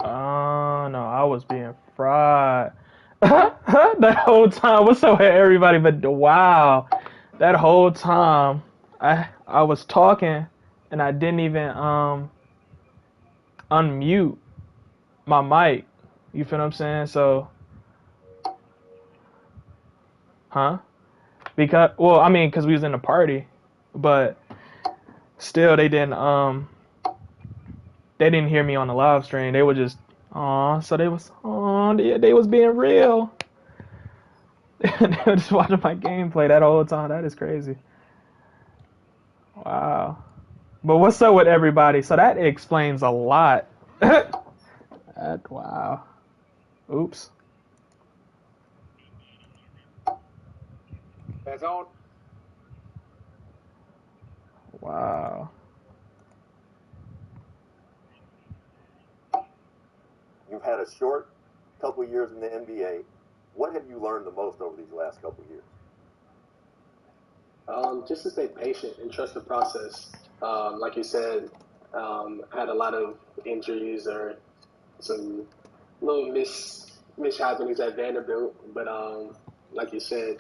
Oh no, I was being fried that whole time. What's up with everybody? But wow, that whole time I was talking and I didn't even unmute my mic. You feel what I'm saying? So, huh? Because well, I mean, because we was in a party, but still they didn't hear me on the live stream. They were just so they was being real. They were just watching my gameplay that whole time. That is crazy. Wow. But what's up with everybody? So that explains a lot. Wow. Oops. That's on. Wow. You've had a short couple years in the NBA. What have you learned the most over these last couple years? Just to stay patient and trust the process. Like you said, had a lot of injuries or some little mishappenings at Vanderbilt, but like you said,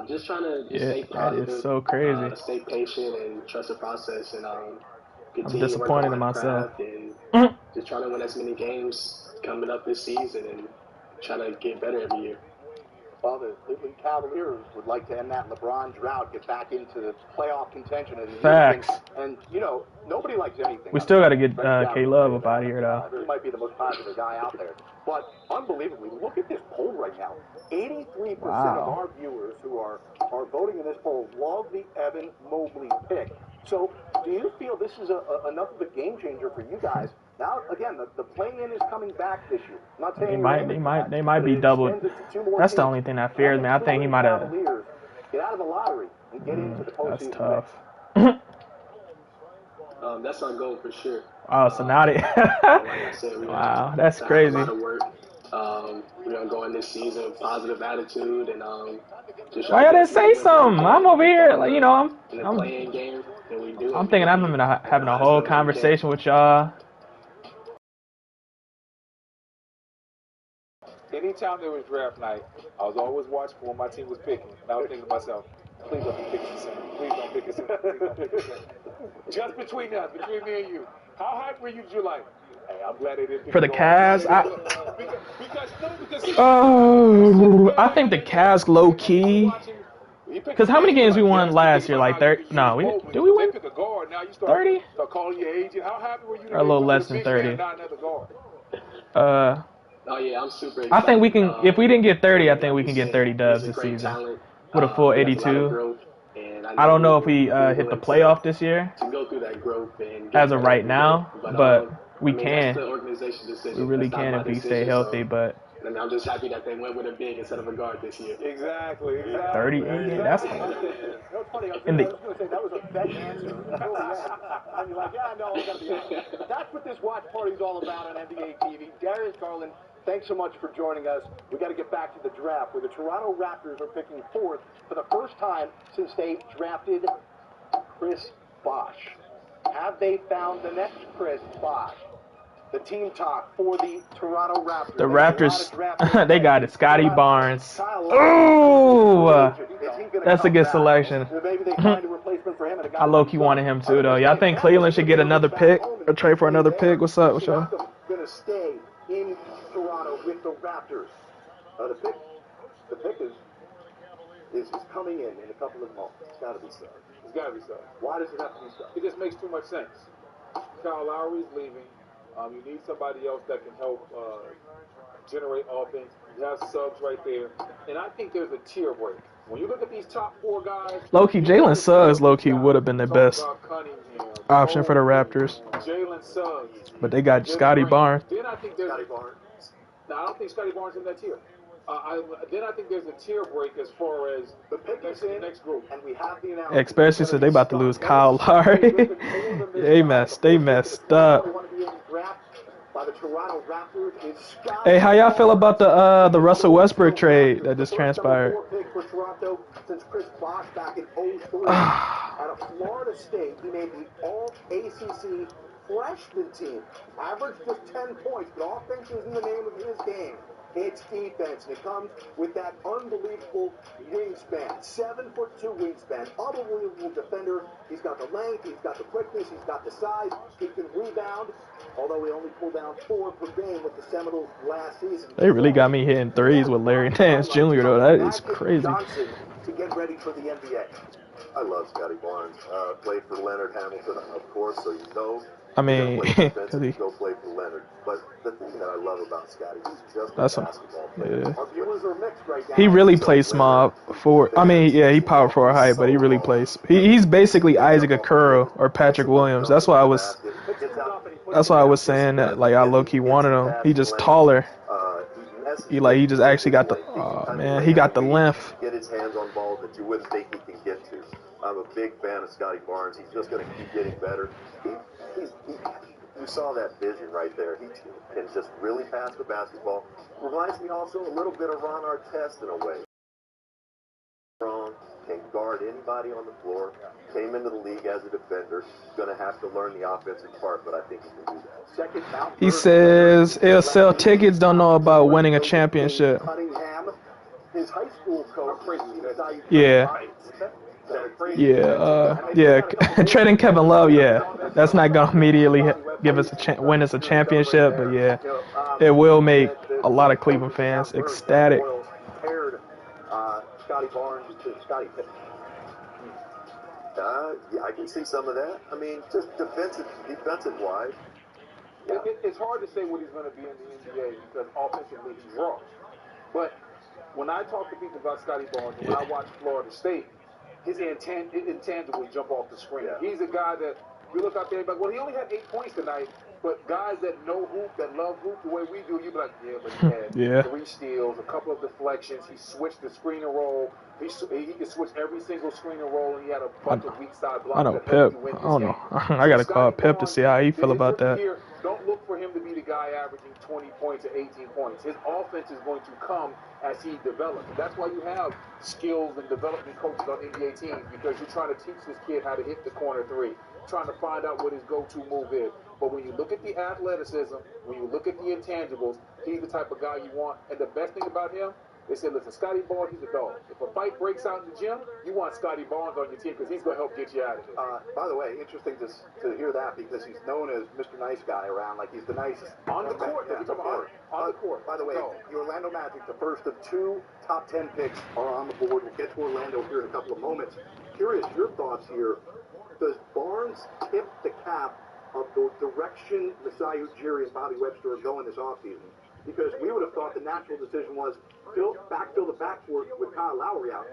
just trying to stay positive. That is so crazy. Stay patient and trust the process, and continue I'm disappointed in to work on my myself. craft and just trying to win as many games coming up this season and trying to get better every year. Well, the Cleveland Cavaliers would like to end that LeBron drought, get back into the playoff contention. Facts. And, you know, nobody likes anything. We still got to get K-Love up out of here, though. He might be the most popular guy out there. But unbelievably, look at this poll right now. 83% of our viewers who are voting in this poll love the Evan Mobley pick. So do you feel this is enough of a game changer for you guys? Now, again, the play-in is coming back this year. I'm not saying they might be doubled. That's the only thing that fears me. I think he might have. Get out of the lottery and get into the postseason. That's tough. That's our goal for sure. Oh, so now they. Wow, that's crazy. A lot of work. We're gonna go in this season with positive attitude and just. Why y'all didn't say something? I'm over here, like, you know, I'm playing game. I'm thinking I'm having a whole conversation with y'all. Anytime there was draft night, I was always watching for when my team was picking. And I was thinking to myself, please don't be picking a center. Please don't pick a center. Please don't pick a center. Just between us, between me and you. How hyped were you July? Hey, I'm glad they didn't pick for the Cavs. I think the Cavs low key. Because how many games we won last year? Like 30? No, did we win 30? Or a little less than 30. Oh yeah, I'm super excited. I think we can. If we didn't get 30, I think we can get 30 dubs this season with a full 82. I don't know if we hit the playoff this year as of right now, but we can. We really can if we stay healthy. But and I'm just happy that they went with a big instead of a guard this year. Exactly. 30. That's funny. I was going to say that was a best answer. And you're like, yeah, no, I'm going to be honest. That's what this watch party is all about on NBA TV. Darius Garland, thanks so much for joining us. We got to get back to the draft, where the Toronto Raptors are picking fourth for the first time since they drafted Chris Bosh. Have they found the next Chris Bosh? The team talk for the Toronto Raptors. The Raptors, they got it. Scottie Barnes. Ooh, that's a good selection. I low-key wanted him too, though. Y'all think Cleveland should get another pick or trade for another pick? What's up with y'all? Going to stay in Toronto with the Raptors. The pick is coming in a couple of months. It's got to be so. It's got to be so. Why does it have to be so? It just makes too much sense. Kyle Lowry's leaving. You need somebody else that can help generate offense. You have subs right there. And I think there's a tier break. When you look at these top four guys... Low-key, Jalen Suggs, low-key, would have been the best option for the Raptors. Jalen Suggs. But they got Scottie Barnes. Then I think there's... Now, I don't think Scottie Barnes in that tier. Then I think there's a tier break as far as the pick is in next group. And we have the announcement. Especially since they about to lose Kyle Lowry. They messed up. by the Toronto Raptors is Scottie. Hey, how y'all feel about the Russell Westbrook trade that just transpired? Pick for Toronto since Chris Bosh back in 03. Out of Florida State, he made the All-ACC freshman team. Averaged just 10 points, but offense is in the name of his game. It's defense, and it comes with that unbelievable wingspan. 7'2" wingspan, unbelievable defender. He's got the length, he's got the quickness, he's got the size, he can rebound. Although he only pulled down 4 per game with the Seminoles last season. They really got me hitting threes with Larry Nance Jr. though. That is crazy. Johnson to get ready for the NBA. I love Scottie Barnes. Played for Leonard Hamilton, of course, so you know. I mean, because he go play for Leonard. But the thing that I love about Scottie, he's just a basketball player. Yeah. Our viewers are mixed right now. He really plays small forward. I mean, yeah, he power forward height, but he really plays. He's basically Isaac Okoro or Patrick Williams. That's why I was saying that, like, I low-key wanted him. He just taller. He just actually got the he got the length. Get his hands on balls that you wouldn't think he can get to. I'm a big fan of Scottie Barnes. He's just going to keep getting better. You saw that vision right there. He can just really pass the basketball. Reminds me also a little bit of Ron Artest in a way. Strong, can guard anybody on the floor. Came into the league as a defender. Going to have to learn the offensive part, but I think he can do that. He says he'll sell tickets, don't know about winning a championship. His high school coach. Yeah. Trading Kevin Love, that's not gonna immediately give us win us a championship, but yeah, it will make a lot of Cleveland fans ecstatic. Scottie Barnes to Scottie Pippen. Yeah, I can see some of that. I mean, just defensive wise. Yeah. It's hard to say what he's going to be in the NBA because offensively he's raw. But when I talk to people about Scottie Barnes, when I watch Florida State, his intangibles jump off the screen. Yeah. He's a guy that you look out there, but well, he only had 8 points tonight. But guys that know hoop, that love hoop the way we do, you'd be like, yeah, but he had 3 steals, a couple of deflections. He switched the screen and roll. He could switch every single screen and roll, and he had a bunch of weak side blocks. I know Pep. I don't know. I gotta call Pep to see how he feel about that. Don't look for him to be the guy averaging 20 points or 18 points. His offense is going to come as he develops. That's why you have skills and development coaches on NBA teams, because you're trying to teach this kid how to hit the corner 3, trying to find out what his go-to move is. But when you look at the athleticism, when you look at the intangibles, he's the type of guy you want. And the best thing about him, they said, listen, Scottie Barnes, he's a dog. If a fight breaks out in the gym, you want Scottie Barnes on your team because he's going to help get you out of it. By the way, interesting to hear that because he's known as Mr. Nice Guy around, like he's the nicest. On the court, on the court. By the way, the Orlando Magic, the first of 2 top 10 picks are on the board. We'll get to Orlando here in a couple of moments. Curious, your thoughts here. Does Barnes tip the cap of the direction Masai Ujiri and Bobby Webster are going this offseason? Because we would have thought the natural decision was backfill the backcourt with Kyle Lowry out.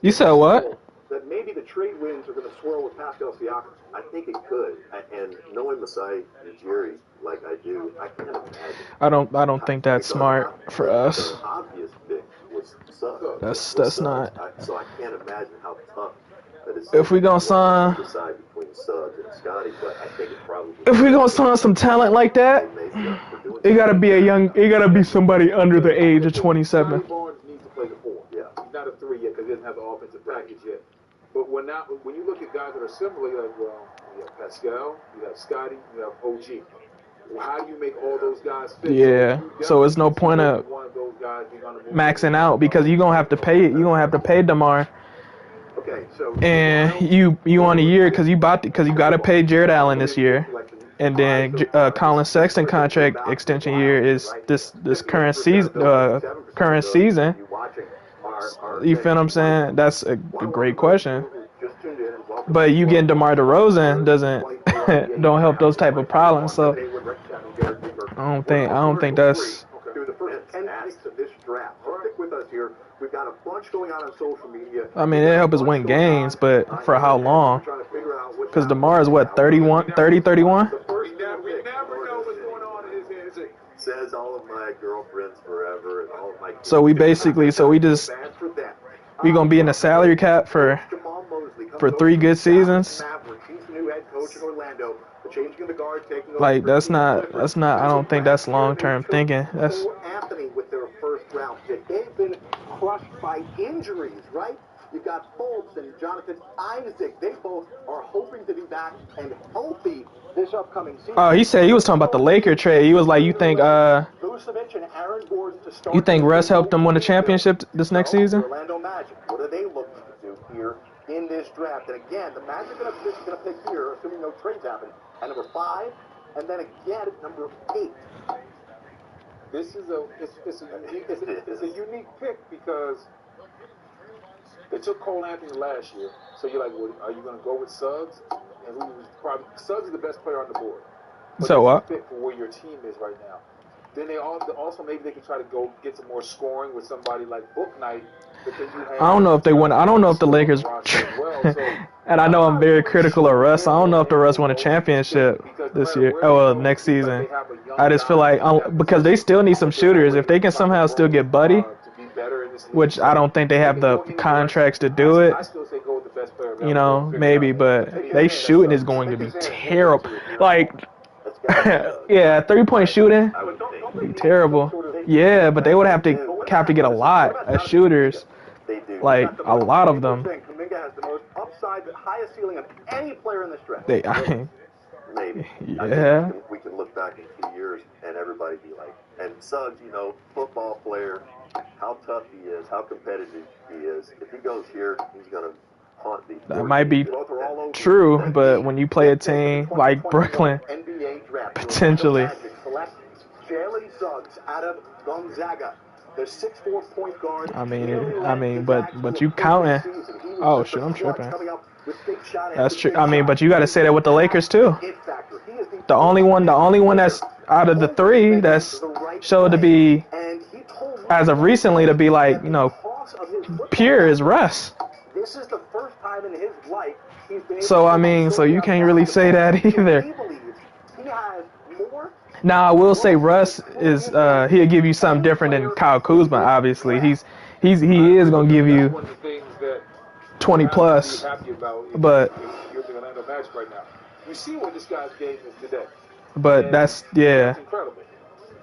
You said what? That maybe the trade winds are going to swirl with Pascal Siakam. I think it could. And knowing Masai Ujiri like I do, I can't imagine. I don't think that's smart for us. The obvious pick was Suggs. That's not. So I can't imagine how tough that is. If we gonna sign, decide between Suggs and Scottie, but I think it probably. If we gonna sign some talent like that, it gotta be somebody under the age of 27. Scottie Barnes needs to play the 4. Yeah, he's not a 3 yet because he doesn't have the offensive package yet. But when you look at guys that are similar, you're like, well, you have Pascal, you have Scottie, you have OG. Well, how do you make all those guys fit? Yeah, so it's no point of maxing out because you're gonna have to pay it. You're gonna have to pay DeMar. Okay, so and you on a year because you gotta pay Jared Allen this year, and then Colin Sexton contract extension year is this current season. You feel what I'm saying? That's a great question. But you getting DeMar DeRozan don't help those type of problems. So I don't think that's. Through the first 10 picks of this draft. So stick with us here. We've got a bunch going on social media. I mean, it helps us win games, but for how long? Because DeMar is what, 31? We never know what's going on in his head. Says all of my girlfriends forever and all of my. So we gonna be in the salary cap for 3 good seasons. Like that's not. I don't think that's long-term thinking. That's Anthony with their first round pick. They've been crushed by injuries, right? You've got Fultz and Jonathan Isaac. They both are hoping to be back and healthy this upcoming season. Oh, he said he was talking about the Laker trade. He was like, you think Russ helped them win a championship this next season? Orlando Magic. What are they looking to do here in this draft? And again, the Magic are going to pick here, assuming no trades happen, at number 5, and then again at number 8. This is a unique pick because they took Cole Anthony last year. So you're like, well, are you going to go with Suggs? And Suggs is the best player on the board. But So what? Fit for where your team is right now. Then they also maybe they can try to go get some more scoring with somebody like Book Knight. I don't know if they won. I don't know if the Lakers. And I know I'm very critical of Russ. I don't know if the Russ won a championship this year. Oh, well, next season. I just feel like because they still need some shooters. If they can somehow still get Buddy, which I don't think they have the contracts to do it. You know, maybe, but they shooting is going to be terrible. Like, yeah, 3-point shooting, be terrible. Yeah, but they would have to get a lot of shooters, like a lot of them. Kuminga has the most upside, the highest ceiling of any player in this draft. Maybe. Yeah. We can look back in 2 years and everybody be like, and Suggs, you know, football player, how tough he is, how competitive he is. If he goes here, he's going to haunt these. That might be true, but when you play a team like Brooklyn, potentially. Jalen Suggs out of Gonzaga. The 6'4" point guard. I mean, but you counting? Oh shit, I'm tripping. That's true. I mean, but you got to say that with the Lakers too. The only one that's out of the 3 that's showed to be, as of recently, to be like, you know, pure is Russ. This is the first time in his life he's been. So I mean, so you can't really say that either. He has more. Now I will say Russ is he'll give you something different than Kyle Kuzma. Obviously, he is gonna give you 20 plus. But you see what this guy's game is today. But that's It's incredible.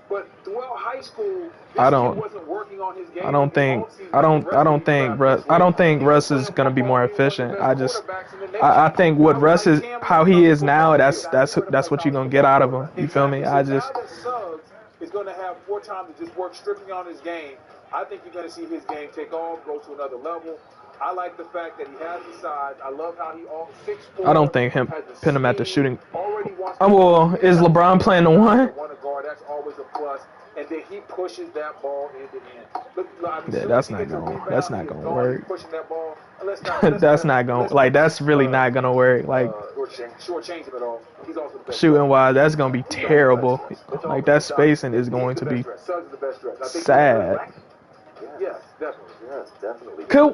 But throughout high school, I don't think Russ is gonna be more efficient. I think what Russ is, how he is now, that's what you're gonna get out of him. You feel me? Now that Suggs is gonna have more time to just work strictly on his game, I think you're gonna see his game take off, go to another level. I like the fact that he has the size. I love how he all 6'4". I don't think pin him at the shooting. Well, is LeBron playing the 1? That's always a plus. And then he pushes that ball in the end. Yeah, that's not gonna work. Pushing that ball. That's not gonna, like, that's really not gonna work. Like, shortchange him at all. He's also the best. Shooting wise, that's gonna be terrible. Like, that spacing is going to be sad. Yes, definitely. Yes, definitely. Cool.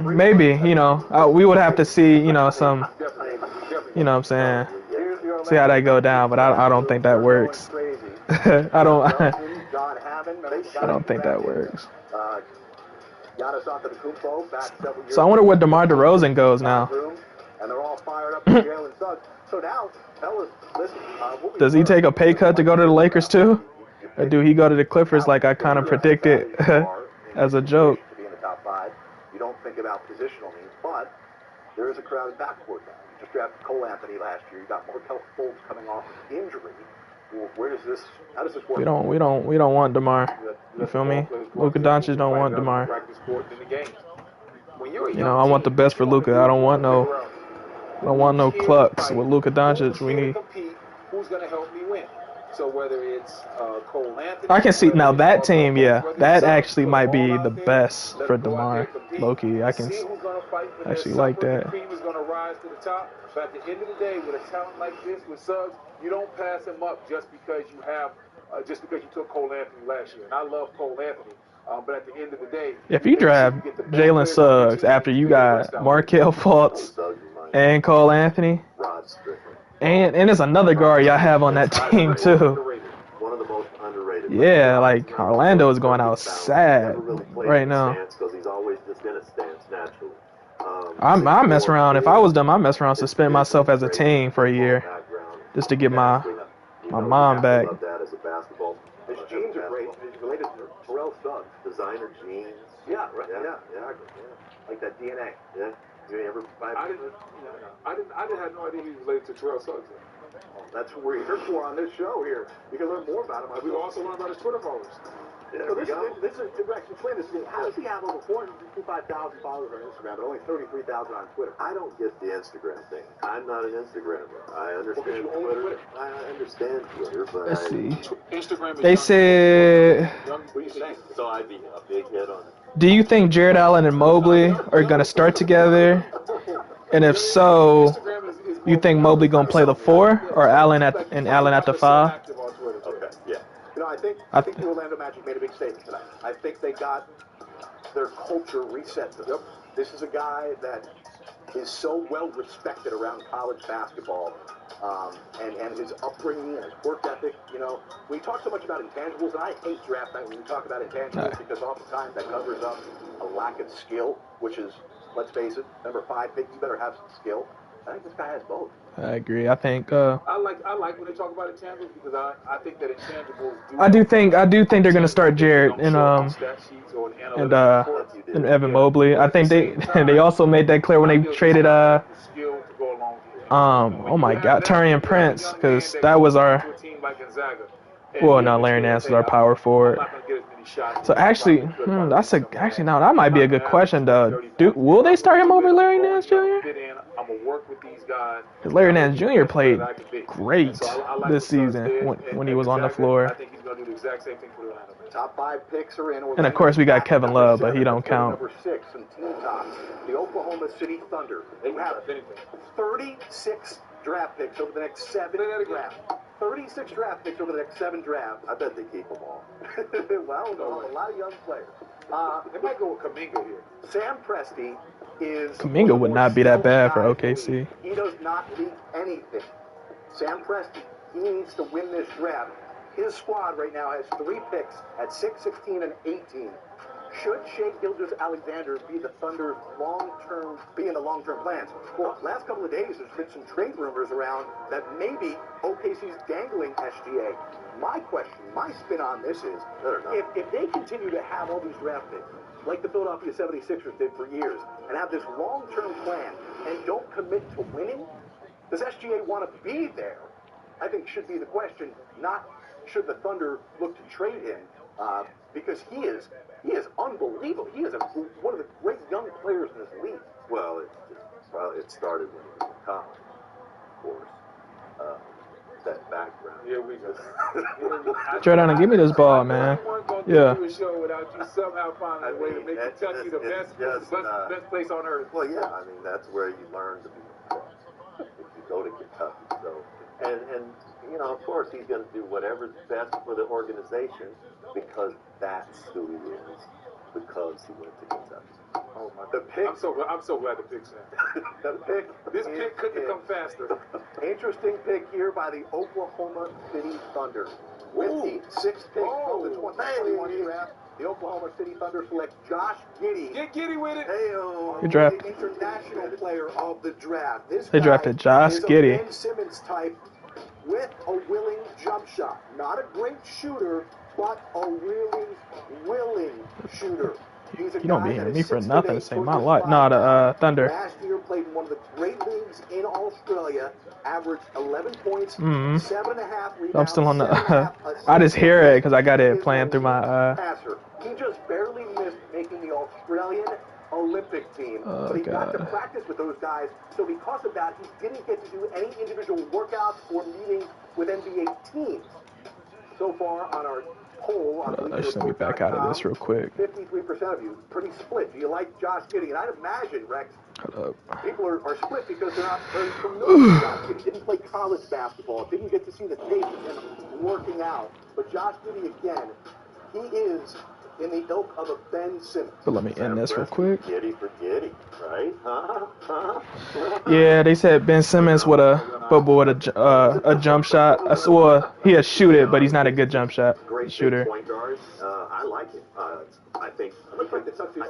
Maybe, you know, we would have to see, you know, some, you know what I'm saying, see how that go down, but I don't think that works. I don't think that works. So I wonder where DeMar DeRozan goes now. Does he take a pay cut to go to the Lakers too? Or do he go to the Clippers like I kind of predicted as a joke? You don't think about positional needs, but there is a crowded backcourt now. You just drafted Cole Anthony last year. You got Markelle Fultz coming off injury. How does this work? We don't want DeMar. You feel me? Luka Doncic don't want DeMar. You know, I want the best for Luka. I don't want no clucks with Luka Doncic. We need. Who's gonna help me win? So whether it's Cole Anthony, I can see now that team. Yeah, that actually might be the best for DeMar. Low-key, I can actually like that. Cream is gonna rise to the top. But at the end of the day, with a talent like this, with Suggs, you don't pass him up just because you took Cole Anthony last year. And I love Cole Anthony. But at the end of the day, if you draft Jalen Suggs after you got Markelle Fultz and Cole Anthony, and there's another guard y'all have on that team too. One of the most underrated. Yeah, like Orlando is going out sad right now. Because he's always just in a stance naturally. I mess around. If I was them, I mess around, suspend myself as a team for a year, just to get my mom back. I love that as a basketball. His jeans are great. He's related to Terrell Suggs. Designer jeans. Yeah, right. Yeah, Yeah. yeah. Like that DNA. Yeah. You ever buy I had no idea he was related to Terrell Suggs. That's what we're here for on this show here. You can learn more about him. We also learned about his Twitter followers. So this is Rex, explain this to me. How does he have over 455,000 followers on Instagram, but only 33,000 on Twitter? I don't get the Instagram thing. I'm not an Instagrammer. I understand you own Twitter. I understand Twitter, but Let's see. Instagram is They said, What do you think? So I'd be a big hit on it. do you think Jared Allen and Mobley are going to start together? And if so, you think Mobley going to play the 4 or Allen at the 5? Okay, yeah. You know, I think the Orlando Magic made a big statement tonight. I think they got their culture reset. Yep. This is a guy that is so well respected around college basketball, and his upbringing and his work ethic. You know, we talk so much about intangibles, and I hate draft night when we talk about intangibles because oftentimes that covers up a lack of skill, which is, let's face it, number 5 pick, you better have some skill. I think this guy has both. I agree. I think. I like when they talk about intangibles because I think that intangibles. I do think they're gonna start Jared and Evan Mobley. I think they also made that clear when they traded oh my God, Taurean Prince, because that was our. Well, no, Larry Nance was our power forward. So actually, that might be a good question though. Will they start him over Larry Nance Jr.? I'm gonna work with these guys. Because Larry Nance Jr. played great this season when he was on the floor. I think he's gonna do the exact same thing for the Orlando. Top 5 picks are in. And of course we got Kevin Love, but he don't count. Number 6 in team tops, the Oklahoma City Thunder. They have 36 draft picks over the next 7 drafts. 36 draft picks over the next 7 drafts. I bet they keep them all. Well, a lot of young players. They might go with Kuminga here. Sam Presti is... Kuminga would not be that bad for OKC. He does not need anything. Sam Presti, he needs to win this draft. His squad right now has 3 picks at 6, 16, and 18. Should Shai Gilgeous-Alexander be the Thunder's long-term plans? Well, last couple of days there's been some trade rumors around that maybe OKC's dangling SGA. My question, my spin on this is, if they continue to have all these draft picks, like the Philadelphia 76ers did for years, and have this long-term plan and don't commit to winning, does SGA want to be there? I think should be the question, not should the Thunder look to trade him, because he is unbelievable. He is one of the great young players in this league. Well, it started when he was in college, of course. That background. Here we go. Jordan, give me this ball, man. Yeah. Do a show without you somehow finding a way to make Kentucky the best place on earth. Well, yeah, I mean that's where you learn to be pro. If you go to Kentucky, so and you know, of course, he's going to do whatever's best for the organization because that's who he is. Because he went to Kentucky. Oh my! I'm so glad the pick's in. This pick couldn't have come faster. Interesting pick here by the Oklahoma City Thunder. With the 6th pick of the 2021 draft, the Oklahoma City Thunder select Josh Giddey. Get giddy with it. Good draft. The international player of the draft. They drafted Josh Giddey. Ben Simmons type with a willing jump shot. Not a great shooter, but a really willing shooter. You don't be hearing me for nothing to say my life. No, the Thunder. Last year played in one of the great leagues in Australia, averaged 11 points, 7.5 rebounds. I'm still on the. I just hear it because I got it playing through my. Passer. He just barely missed making the Australian Olympic team. Oh, but he got to God. practice with those guys. So because of that, he didn't get to do any individual workouts or meetings with NBA teams. So far on our poll on Let's let me back out of this real quick. 53% of you, pretty split. Do you like Josh Giddey? And I'd imagine, Rex, Hold up. people are split because they're not very familiar with Josh Giddey. Didn't play college basketball. Didn't get to see the tape of him working out. But Josh Giddey, again, he is in the ilk of a Ben Simmons. But let me end this real quick. Giddy for Giddy, right? Yeah, they said Ben Simmons with a jump shot. Well, he'll shoot it, but he's not a good jump shot Great shooter. point guard. I like it. I think.